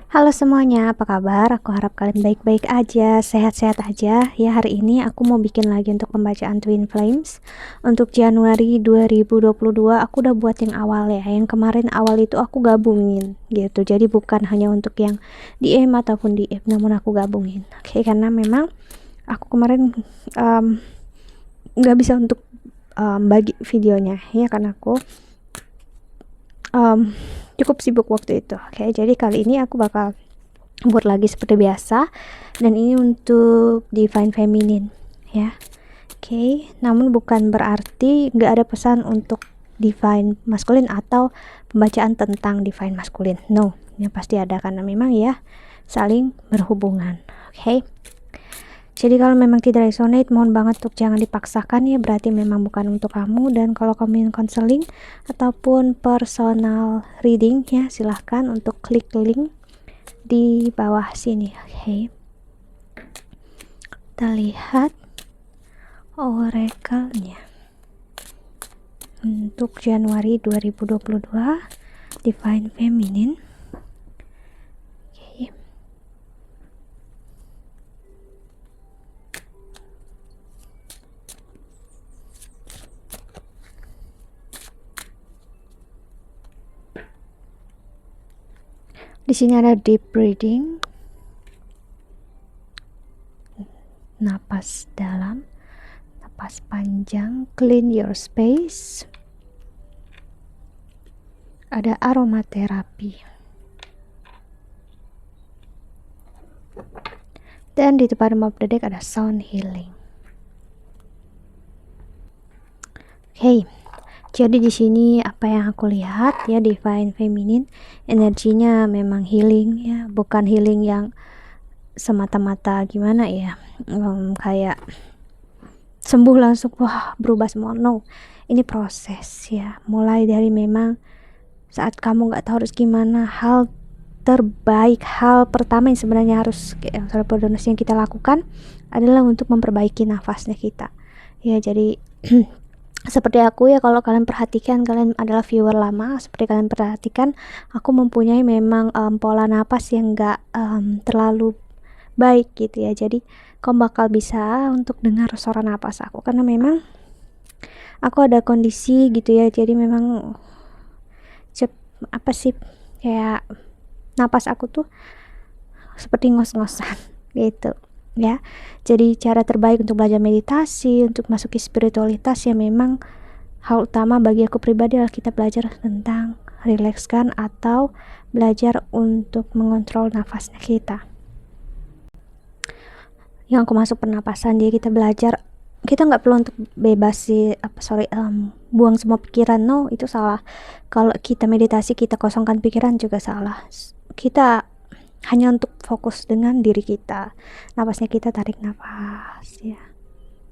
Halo semuanya, apa kabar? Aku harap kalian baik-baik aja, sehat-sehat aja. Ya, hari ini aku mau bikin lagi untuk pembacaan Twin Flames. Untuk Januari 2022, aku udah buat yang awal ya. Yang kemarin awal itu aku gabungin gitu. Jadi bukan hanya untuk yang di M ataupun di F, namun aku gabungin. Oke, karena memang aku kemarin nggak bisa untuk bagi videonya ya, karena aku cukup sibuk waktu itu. Oke, jadi kali ini aku bakal buat lagi seperti biasa, dan ini untuk divine feminine ya. Oke, namun bukan berarti nggak ada pesan untuk divine maskulin atau pembacaan tentang divine maskulin. No, ini pasti ada karena memang ya saling berhubungan. Oke. Jadi kalau memang tidak resonate, mohon banget untuk jangan dipaksakan ya, berarti memang bukan untuk kamu. Dan kalau kamu ingin counseling ataupun personal reading ya, silahkan untuk klik link di bawah sini. Oke. Kita lihat oracle-nya untuk Januari 2022 Divine Feminine. Oke. Di sini ada deep breathing, napas dalam, napas panjang, clean your space. Ada aromaterapi. Dan di bottom of the deck ada sound healing. Oke. Jadi di sini apa yang aku lihat ya, divine feminine energinya memang healing ya, bukan healing yang semata-mata gimana ya, kayak sembuh langsung wah berubah semua. No, ini proses ya, mulai dari memang saat kamu nggak tahu harus gimana, hal terbaik, hal pertama yang sebenarnya harus yang kita lakukan adalah untuk memperbaiki nafasnya kita ya. Jadi seperti aku ya, kalau kalian perhatikan, kalian adalah viewer lama, seperti kalian perhatikan aku mempunyai memang pola napas yang enggak terlalu baik gitu ya. Jadi kamu bakal bisa untuk dengar suara napas aku karena memang aku ada kondisi gitu ya. Jadi memang apa sih, kayak napas aku tuh seperti ngos-ngosan gitu ya. Jadi cara terbaik untuk belajar meditasi, untuk masuki spiritualitas ya, memang hal utama bagi aku pribadi adalah kita belajar tentang rilekskan atau belajar untuk mengontrol nafasnya kita. Yang aku masuk pernapasan, jadi kita belajar, kita nggak perlu untuk buang semua pikiran. No, itu salah. Kalau kita meditasi kita kosongkan pikiran juga salah. Kita hanya untuk fokus dengan diri kita, napasnya kita tarik nafas ya,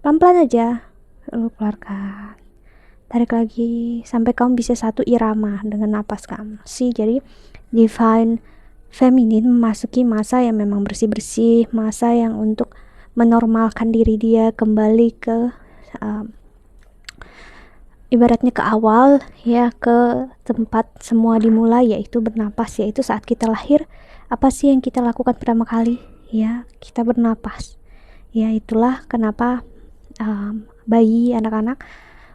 pelan-pelan aja, lalu keluarkan, tarik lagi sampai kamu bisa satu irama dengan napas kamu sih. Jadi divine feminine memasuki masa yang memang bersih-bersih, masa yang untuk menormalkan diri dia kembali ke ibaratnya ke awal ya, ke tempat semua dimulai, yaitu bernapas, yaitu saat kita lahir. Apa sih yang kita lakukan pertama kali ya? Kita bernapas ya. Itulah kenapa bayi, anak-anak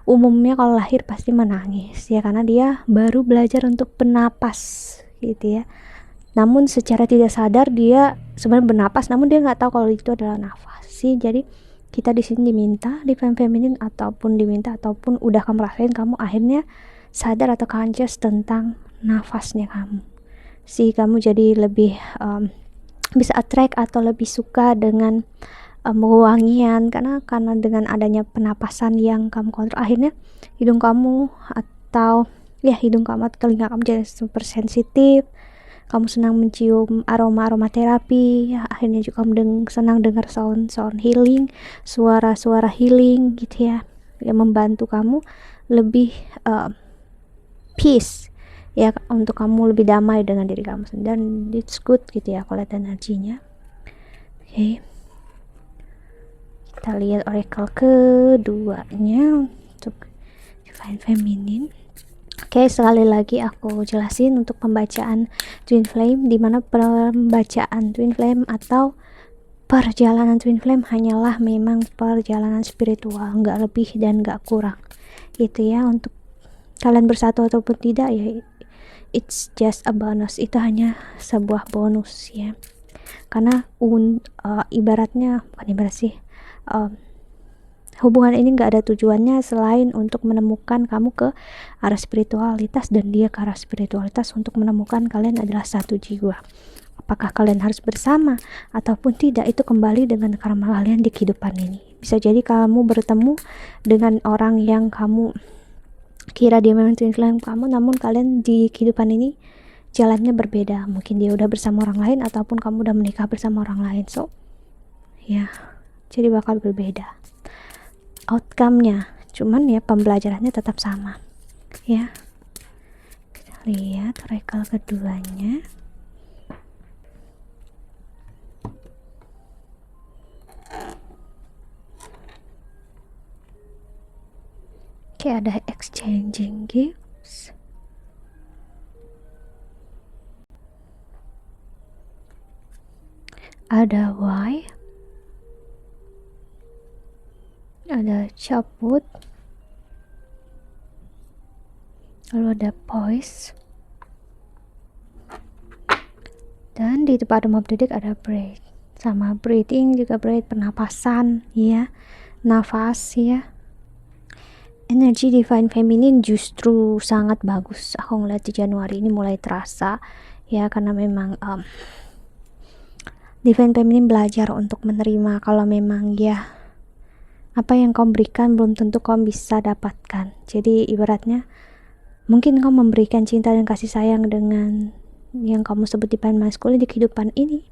umumnya kalau lahir pasti menangis ya, karena dia baru belajar untuk bernapas gitu ya. Namun secara tidak sadar dia sebenarnya bernapas, namun dia nggak tahu kalau itu adalah nafas sih. Jadi kita di sini diminta divine feminine ataupun udah kamu rasain, kamu akhirnya sadar atau conscious tentang nafasnya kamu sih. Kamu jadi lebih bisa attract atau lebih suka dengan wangian, karena dengan adanya penapasan yang kamu kontrol, akhirnya hidung kamu atau telinga kamu jadi super sensitif. Kamu senang mencium aromaterapi ya, akhirnya juga kamu senang dengar sound healing, suara healing gitu ya, yang membantu kamu lebih peace ya, untuk kamu lebih damai dengan diri kamu sendiri, dan it's good gitu ya kalau lihat energinya. Oke. Kita lihat oracle keduanya untuk divine feminine. Oke, sekali lagi aku jelasin untuk pembacaan Twin Flame, di mana pembacaan Twin Flame atau perjalanan Twin Flame hanyalah memang perjalanan spiritual, nggak lebih dan nggak kurang. Itu ya, untuk kalian bersatu ataupun tidak ya, it's just a bonus. Itu hanya sebuah bonus ya. Karena ibaratnya, bukan ibarat sih, hubungan ini nggak ada tujuannya selain untuk menemukan kamu ke arah spiritualitas dan dia ke arah spiritualitas, untuk menemukan kalian adalah satu jiwa. Apakah kalian harus bersama ataupun tidak, itu kembali dengan karma kalian di kehidupan ini. Bisa jadi kamu bertemu dengan orang yang kamu kira dia memang twin flame kamu, namun kalian di kehidupan ini jalannya berbeda. Mungkin dia udah bersama orang lain ataupun kamu udah menikah bersama orang lain. So ya, jadi bakal berbeda outcome-nya, cuman ya pembelajarannya tetap sama ya. Kita lihat rekal keduanya. Oke, ada exchanging gifts, ada why, ada cabut, lalu ada poise, dan di bottom of the deck ada breath. Sama breathing juga, breath pernapasan ya, nafas ya. Energi divine feminine justru sangat bagus. Aku ngeliat di Januari ini mulai terasa ya, karena memang divine feminine belajar untuk menerima kalau memang ya apa yang kau berikan belum tentu kau bisa dapatkan. Jadi ibaratnya mungkin kau memberikan cinta dan kasih sayang dengan yang kamu sebut divine masculine di kehidupan ini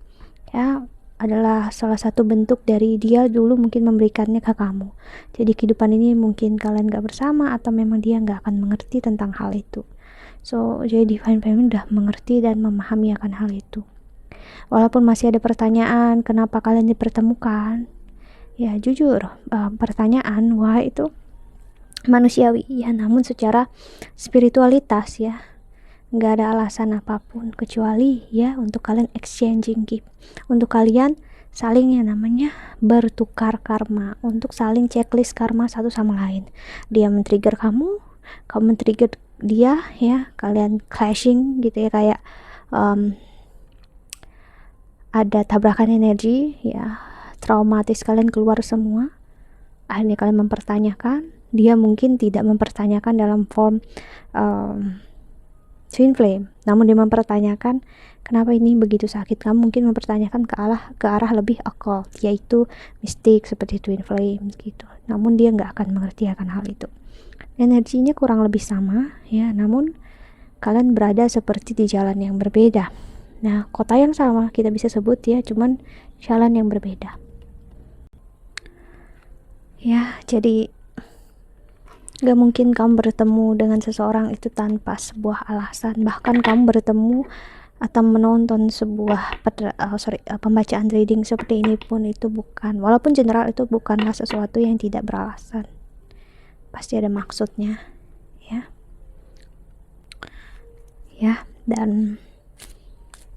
ya, adalah salah satu bentuk dari dia dulu mungkin memberikannya ke kamu. Jadi kehidupan ini mungkin kalian gak bersama atau memang dia gak akan mengerti tentang hal itu. So jadi divine feminine udah mengerti dan memahami akan hal itu. Walaupun masih ada pertanyaan kenapa kalian dipertemukan ya, jujur pertanyaan why itu manusiawi ya, namun secara spiritualitas ya nggak ada alasan apapun kecuali ya untuk kalian exchanging gift, untuk kalian saling yang namanya bertukar karma, untuk saling checklist karma satu sama lain. Dia men-trigger kamu, kamu men-trigger dia ya, kalian clashing gitu ya, kayak ada tabrakan energi ya, traumatis kalian keluar semua. Akhirnya kalian mempertanyakan, dia mungkin tidak mempertanyakan dalam form twin flame, namun dia mempertanyakan kenapa ini begitu sakit. Kamu mungkin mempertanyakan ke arah lebih occult, yaitu mistik seperti twin flame gitu, namun dia nggak akan mengerti akan hal itu. Energinya kurang lebih sama ya, namun kalian berada seperti di jalan yang berbeda. Nah, kota yang sama kita bisa sebut ya, cuman jalan yang berbeda ya. Jadi gak mungkin kamu bertemu dengan seseorang itu tanpa sebuah alasan. Bahkan kamu bertemu atau menonton sebuah pembacaan reading seperti ini pun itu bukan, walaupun general, itu bukanlah sesuatu yang tidak beralasan, pasti ada maksudnya ya. Dan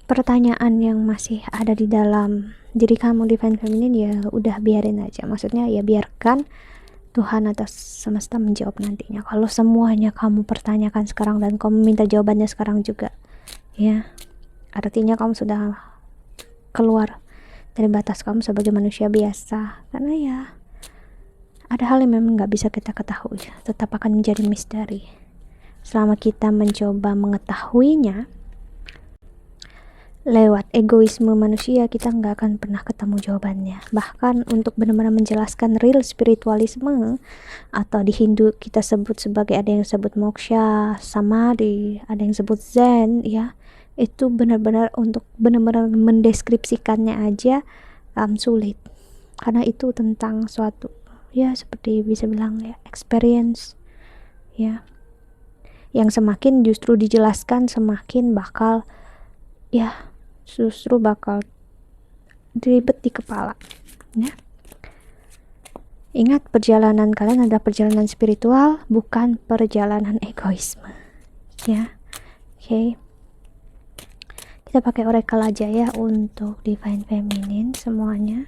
pertanyaan yang masih ada di dalam diri kamu divine feminine ya udah biarin aja, maksudnya ya biarkan Tuhan atau semesta menjawab nantinya. Kalau semuanya kamu pertanyakan sekarang dan kamu minta jawabannya sekarang juga ya, artinya kamu sudah keluar dari batas kamu sebagai manusia biasa. Karena ya ada hal yang memang gak bisa kita ketahui, tetap akan menjadi misteri. Selama kita mencoba mengetahuinya lewat egoisme manusia, kita nggak akan pernah ketemu jawabannya. Bahkan untuk benar-benar menjelaskan real spiritualisme, atau di Hindu kita sebut sebagai, ada yang sebut moksha, samadhi, ada yang sebut zen ya, itu benar-benar untuk benar-benar mendeskripsikannya aja sulit, karena itu tentang suatu ya seperti bisa bilang ya experience ya, yang semakin justru dijelaskan semakin bakal ya justru bakal ribet di kepala ya. Ingat, perjalanan kalian adalah perjalanan spiritual, bukan perjalanan egoisme ya. Oke, kita pakai oracle aja ya untuk divine feminine semuanya.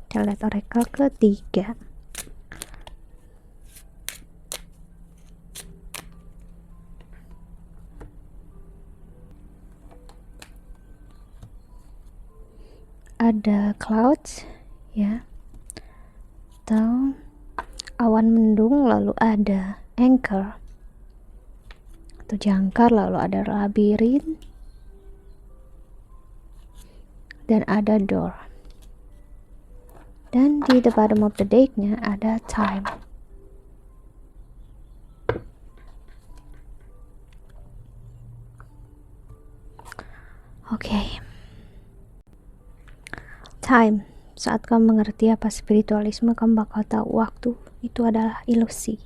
Kita lihat oracle ketiga. Ada clouds ya, atau awan mendung, lalu ada anchor atau jangkar, lalu ada labirin, dan ada door. Dan di the bottom of the deck-nya ada time. Oke. Time. Saat kamu mengerti apa spiritualisme, kamu bakal tahu waktu itu adalah ilusi.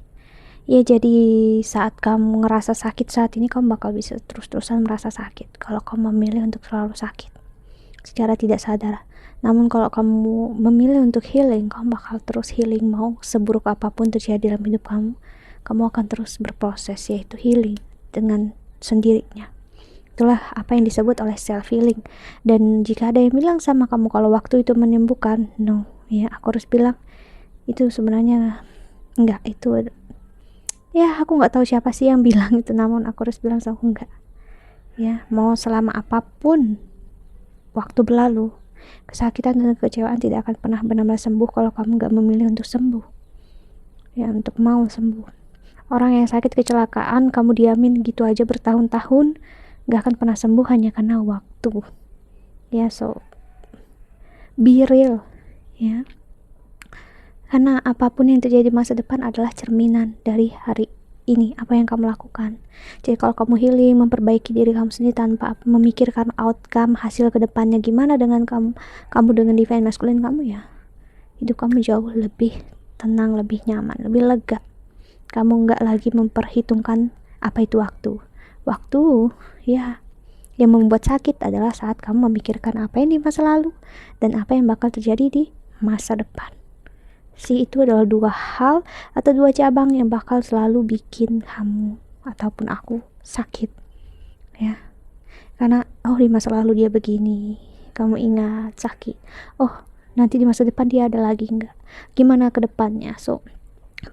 Ya, jadi saat kamu ngerasa sakit saat ini, kamu bakal bisa terus-terusan merasa sakit kalau kamu memilih untuk selalu sakit secara tidak sadar. Namun kalau kamu memilih untuk healing, kamu bakal terus healing. Mau seburuk apapun terjadi dalam hidup kamu, kamu akan terus berproses, yaitu healing dengan sendirinya. Itulah apa yang disebut oleh self healing. Dan jika ada yang bilang sama kamu kalau waktu itu menyembuhkan, no, ya, aku harus bilang itu sebenarnya enggak. Itu ya, aku nggak tahu siapa sih yang bilang itu, namun aku harus bilang sama enggak. Ya, mau selama apapun waktu berlalu, kesakitan dan kekecewaan tidak akan pernah benar-benar sembuh kalau kamu nggak memilih untuk sembuh. Ya, untuk mau sembuh. Orang yang sakit kecelakaan kamu diamin gitu aja bertahun-tahun, nggak akan pernah sembuh hanya karena waktu. Ya, so be real, ya. Karena apapun yang terjadi masa depan adalah cerminan dari hari ini, apa yang kamu lakukan. Jadi kalau kamu healing, memperbaiki diri kamu sendiri tanpa memikirkan outcome, hasil kedepannya gimana dengan kamu dengan divine masculine kamu, ya hidup kamu jauh lebih tenang, lebih nyaman, lebih lega. Kamu nggak lagi memperhitungkan apa itu waktu, ya. Yang membuat sakit adalah saat kamu memikirkan apa yang di masa lalu dan apa yang bakal terjadi di masa depan. Itu adalah dua hal atau dua cabang yang bakal selalu bikin kamu ataupun aku sakit, ya. Karena di masa lalu dia begini, kamu ingat, sakit. Nanti di masa depan dia ada lagi, enggak, gimana ke depannya. So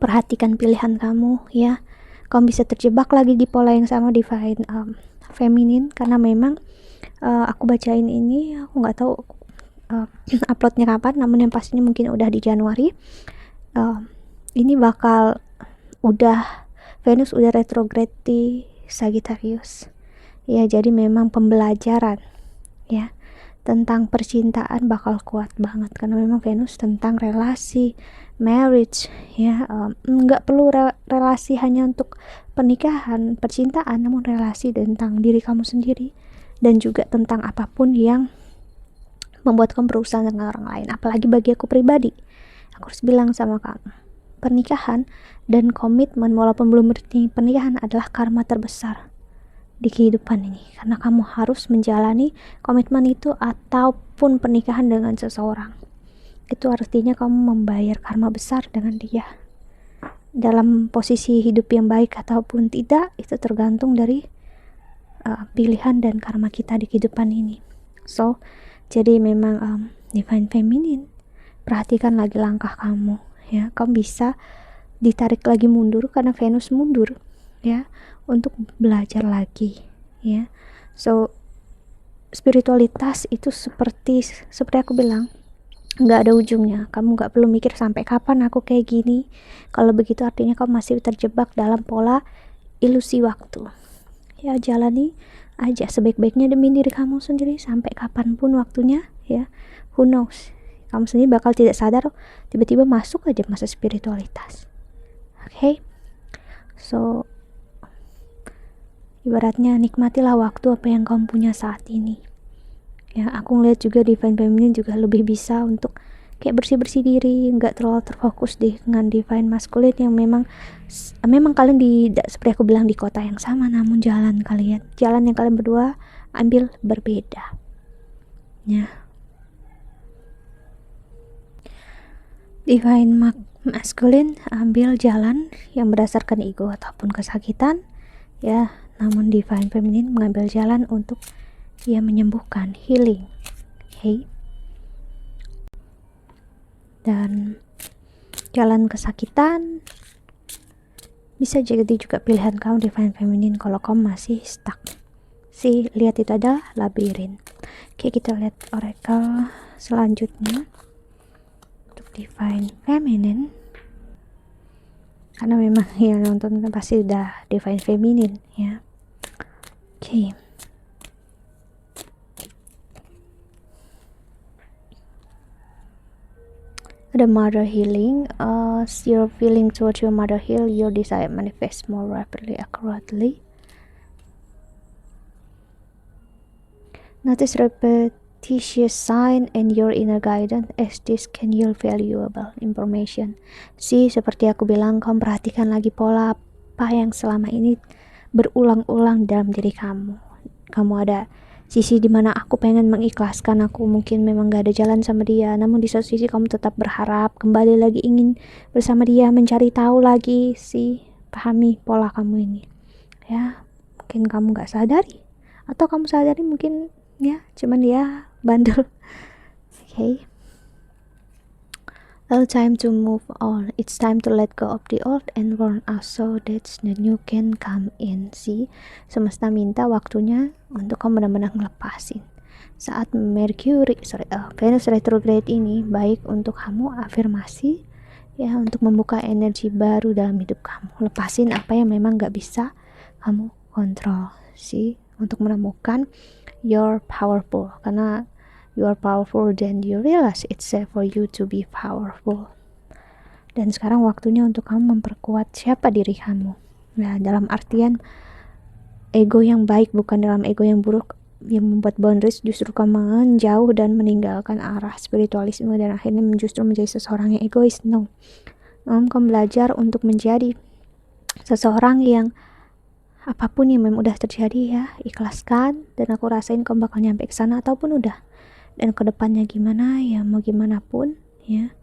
perhatikan pilihan kamu, ya. Kamu bisa terjebak lagi di pola yang sama divine feminine, karena memang aku bacain ini, aku nggak tahu uploadnya kapan, namun yang pastinya mungkin udah di Januari. Ini bakal Venus udah retrograde di Sagittarius, ya. Jadi memang pembelajaran, ya, tentang percintaan bakal kuat banget, karena memang Venus tentang relasi, marriage, ya. Nggak perlu relasi hanya untuk pernikahan, percintaan, namun relasi tentang diri kamu sendiri dan juga tentang apapun yang membuat kamu berurusan dengan orang lain. Apalagi bagi aku pribadi, aku harus bilang sama kamu, pernikahan dan komitmen walaupun belum pernikahan adalah karma terbesar di kehidupan ini, karena kamu harus menjalani komitmen itu ataupun pernikahan dengan seseorang. Itu artinya kamu membayar karma besar dengan dia. Dalam posisi hidup yang baik ataupun tidak, itu tergantung dari pilihan dan karma kita di kehidupan ini. So jadi memang divine feminine, perhatikan lagi langkah kamu, ya. Kamu bisa ditarik lagi mundur karena Venus mundur, ya, untuk belajar lagi, ya. So spiritualitas itu seperti aku bilang, nggak ada ujungnya. Kamu nggak perlu mikir sampai kapan aku kayak gini. Kalau begitu artinya kamu masih terjebak dalam pola ilusi waktu. Ya, jalani aja sebaik-baiknya demi diri kamu sendiri sampai kapanpun waktunya, ya. Who knows, kamu sendiri bakal tidak sadar tiba-tiba masuk aja masa spiritualitas. Okay? So ibaratnya nikmatilah waktu apa yang kamu punya saat ini, ya. Aku ngeliat juga divine feminine juga lebih bisa untuk kayak bersih-bersih diri, nggak terlalu terfokus dengan divine masculine yang memang kalian seperti aku bilang di kota yang sama, namun jalan yang kalian berdua ambil berbeda, ya. Divine masculine ambil jalan yang berdasarkan ego ataupun kesakitan, ya, namun Divine Feminine mengambil jalan untuk ya menyembuhkan, healing. Okay. Dan jalan kesakitan bisa jadi juga pilihan kamu Divine Feminine kalau kamu masih stuck. Lihat itu adalah labirin. Oke, kita lihat oracle selanjutnya untuk Divine Feminine, karena memang yang nonton kan pasti udah Divine Feminine ya. Oke. The mother healing, your feeling towards your mother heal, your desire manifest more rapidly, accurately. Notice repetitious sign and your inner guidance as this can yield valuable information. Seperti aku bilang, kamu perhatikan lagi pola apa yang selama ini berulang-ulang dalam diri kamu. Kamu ada sisi dimana aku pengen mengikhlaskan, aku mungkin memang gak ada jalan sama dia, namun di satu sisi kamu tetap berharap kembali lagi ingin bersama dia, mencari tahu lagi. Pahami pola kamu ini ya. Mungkin kamu gak sadari, atau kamu sadari mungkin ya, cuman dia bandel. Okay. Well, time to move on. It's time to let go of the old and run out so that the new can come in. Semesta minta waktunya untuk kamu benar-benar ngelepasin. Saat Venus retrograde ini baik untuk kamu afirmasi ya, untuk membuka energi baru dalam hidup kamu. Lepasin apa yang memang gak bisa kamu kontrol. Untuk menemukan you're powerful, karena you are powerful then you realize it's safe for you to be powerful. Dan sekarang waktunya untuk kamu memperkuat siapa diri kamu. Nah, dalam artian ego yang baik, bukan dalam ego yang buruk yang membuat boundaries justru kamu menjauh dan meninggalkan arah spiritualisme dan akhirnya justru menjadi seseorang yang egois. No. Kamu belajar untuk menjadi seseorang yang apapun yang memang udah terjadi ya, ikhlaskan, dan aku rasain kamu bakal nyampe ke sana ataupun udah. Dan kedepannya gimana ya, mau gimana pun ya,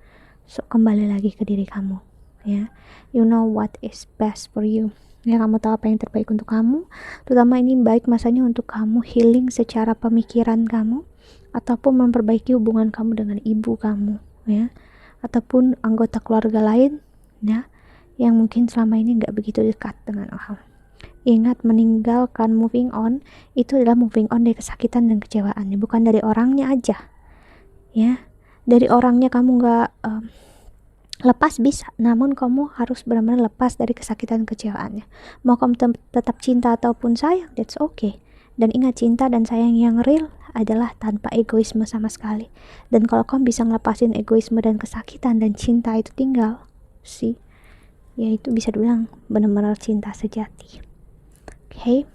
kembali lagi ke diri kamu ya. You know what is best for you ya, kamu tahu apa yang terbaik untuk kamu. Terutama ini baik masanya untuk kamu healing secara pemikiran kamu, ataupun memperbaiki hubungan kamu dengan ibu kamu ya, ataupun anggota keluarga lain ya, yang mungkin selama ini gak begitu dekat dengan kamu. Ingat, meninggalkan, moving on, itu adalah moving on dari kesakitan dan kecewaannya, bukan dari orangnya aja ya. Dari orangnya kamu gak lepas bisa, namun kamu harus benar-benar lepas dari kesakitan kecewaannya. Mau kamu tetap cinta ataupun sayang, that's okay. Dan ingat, cinta dan sayang yang real adalah tanpa egoisme sama sekali. Dan kalau kamu bisa ngelepasin egoisme dan kesakitan, dan cinta itu tinggal ya, itu bisa dibilang benar-benar cinta sejati. Okay.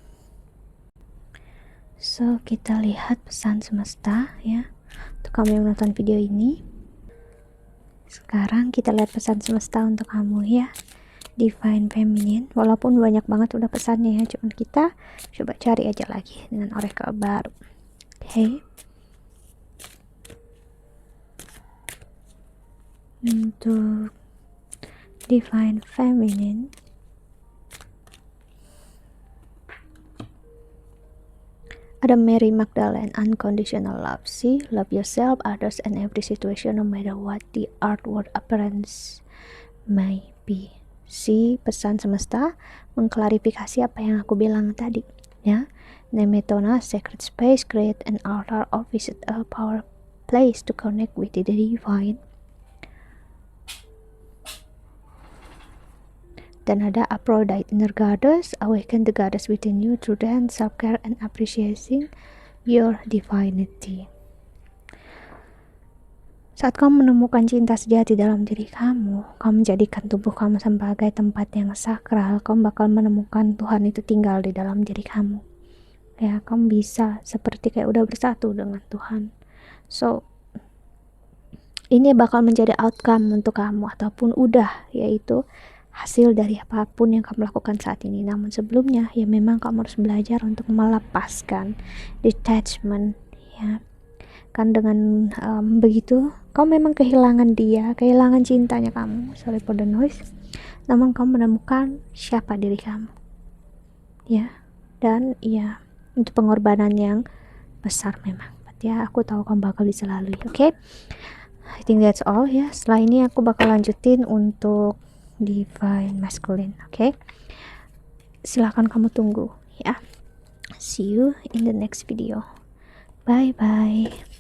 So, kita lihat pesan semesta ya, untuk kamu yang menonton video ini. Sekarang kita lihat pesan semesta untuk kamu ya, Divine Feminine. Walaupun banyak banget udah pesannya ya, cuman kita coba cari aja lagi dengan oracle baru. Okay. Untuk Divine Feminine, ada Mary Magdalene, unconditional love. Love yourself, others, and every situation, no matter what the outward appearance may be. Pesan semesta mengklarifikasi apa yang aku bilang tadi ya. Nemetona, sacred space, create an altar or visit a power place to connect with the divine. Dan ada Aphrodite, inner goddess, awaken the goddess within you through dance, self-care, and appreciating your divinity. Saat kamu menemukan cinta sejati dalam diri kamu menjadikan tubuh kamu sebagai tempat yang sakral, kamu bakal menemukan Tuhan itu tinggal di dalam diri kamu. Ya, kamu bisa seperti kayak udah bersatu dengan Tuhan. So, ini bakal menjadi outcome untuk kamu ataupun udah, yaitu hasil dari apapun yang kamu lakukan saat ini. Namun sebelumnya ya memang kamu harus belajar untuk melepaskan detachment ya, kan dengan begitu kamu memang kehilangan dia, kehilangan cintanya kamu, sorry for the noise, namun kamu menemukan siapa diri kamu ya, dan ya itu pengorbanan yang besar memang, but ya aku tahu kamu bakal bisa lalui. Oke. I think that's all ya. Setelah ini aku bakal lanjutin untuk divine masculine. Oke. Silahkan kamu tunggu ya. See you in the next video. Bye bye.